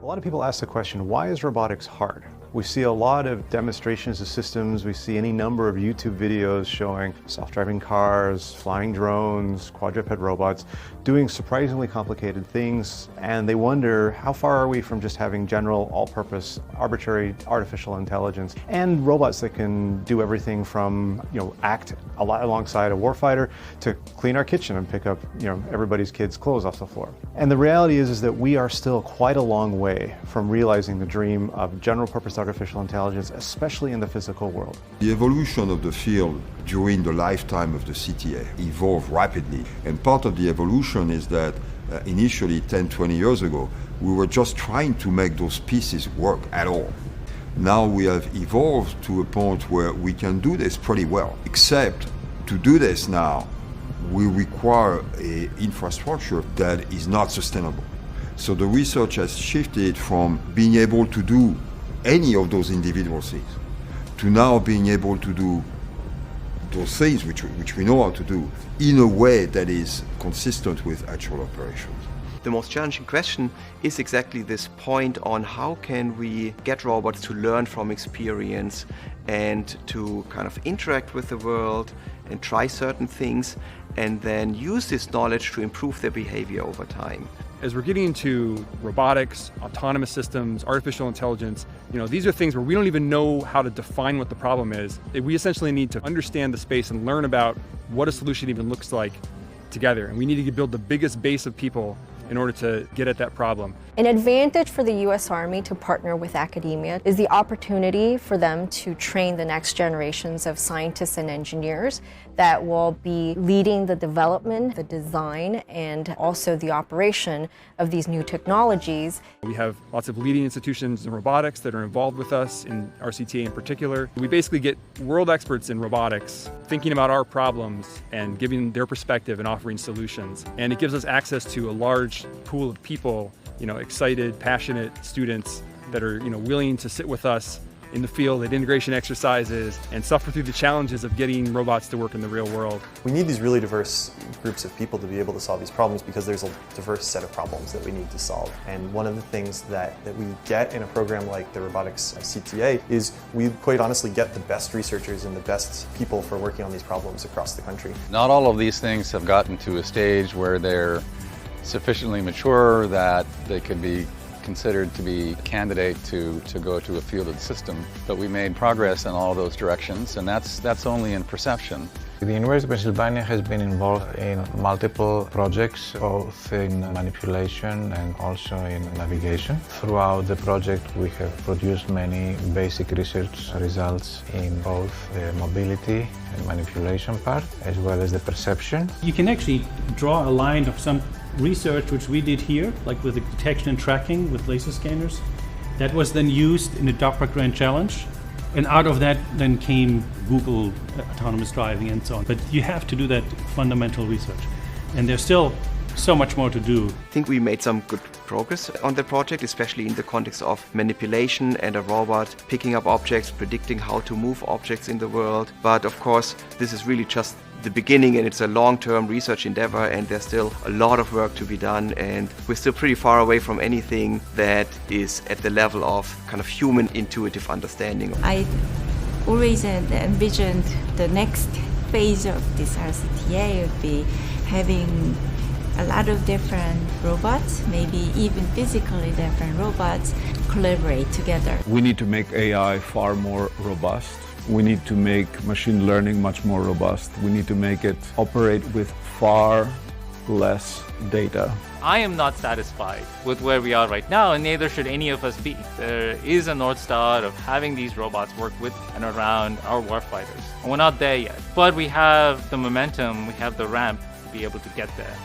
A lot of people ask the question, why is robotics hard? We see a lot of demonstrations of systems. We see any number of YouTube videos showing self-driving cars, flying drones, quadruped robots, doing surprisingly complicated things. And they wonder, how far are we from just having general, all-purpose, arbitrary artificial intelligence and robots that can do everything from, act a lot alongside a warfighter to clean our kitchen and pick up, everybody's kids' clothes off the floor. And the reality is that we are still quite a long way from realizing the dream of general purpose artificial intelligence, especially in the physical world. The evolution of the field during the lifetime of the CTA evolved rapidly. And part of the evolution is that initially 10, 20 years ago, we were just trying to make those pieces work at all. Now we have evolved to a point where we can do this pretty well, except to do this now, we require an infrastructure that is not sustainable. So the research has shifted from being able to do any of those individual things to now being able to do those things which we know how to do in a way that is consistent with actual operations. The most challenging question is exactly this point on how can we get robots to learn from experience and to kind of interact with the world and try certain things and then use this knowledge to improve their behavior over time. As we're getting into robotics, autonomous systems, artificial intelligence, these are things where we don't even know how to define what the problem is. We essentially need to understand the space and learn about what a solution even looks like together. And we need to build the biggest base of people in order to get at that problem. An advantage for the U.S. Army to partner with academia is the opportunity for them to train the next generations of scientists and engineers that will be leading the development, the design, and also the operation of these new technologies. We have lots of leading institutions in robotics that are involved with us, in RCTA in particular. We basically get world experts in robotics thinking about our problems and giving their perspective and offering solutions. And it gives us access to a large pool of people, excited, passionate students that are, willing to sit with us in the field at integration exercises and suffer through the challenges of getting robots to work in the real world. We need these really diverse groups of people to be able to solve these problems because there's a diverse set of problems that we need to solve. And one of the things that we get in a program like the Robotics CTA is we quite honestly get the best researchers and the best people for working on these problems across the country. Not all of these things have gotten to a stage where they're sufficiently mature that they could be considered to be a candidate to go to a fielded system. But we made progress in all those directions, and that's only in perception. The University of Pennsylvania has been involved in multiple projects, both in manipulation and also in navigation. Throughout the project, we have produced many basic research results in both the mobility and manipulation part, as well as the perception. You can actually draw a line of some research which we did here, like with the detection and tracking with laser scanners. That was then used in the DARPA Grand Challenge. And out of that then came Google autonomous driving and so on. But you have to do that fundamental research. And there's still so much more to do. I think we made some good progress on the project, especially in the context of manipulation and a robot picking up objects, predicting how to move objects in the world. But of course, this is really just the beginning, and it's a long-term research endeavor, and there's still a lot of work to be done, and we're still pretty far away from anything that is at the level of kind of human intuitive understanding. I always envisioned the next phase of this RCTA would be having a lot of different robots, maybe even physically different robots, collaborate together. We need to make AI far more robust. We need to make machine learning much more robust. We need to make it operate with far less data. I am not satisfied with where we are right now, and neither should any of us be. There is a North Star of having these robots work with and around our warfighters. And we're not there yet, but we have the momentum, we have the ramp to be able to get there.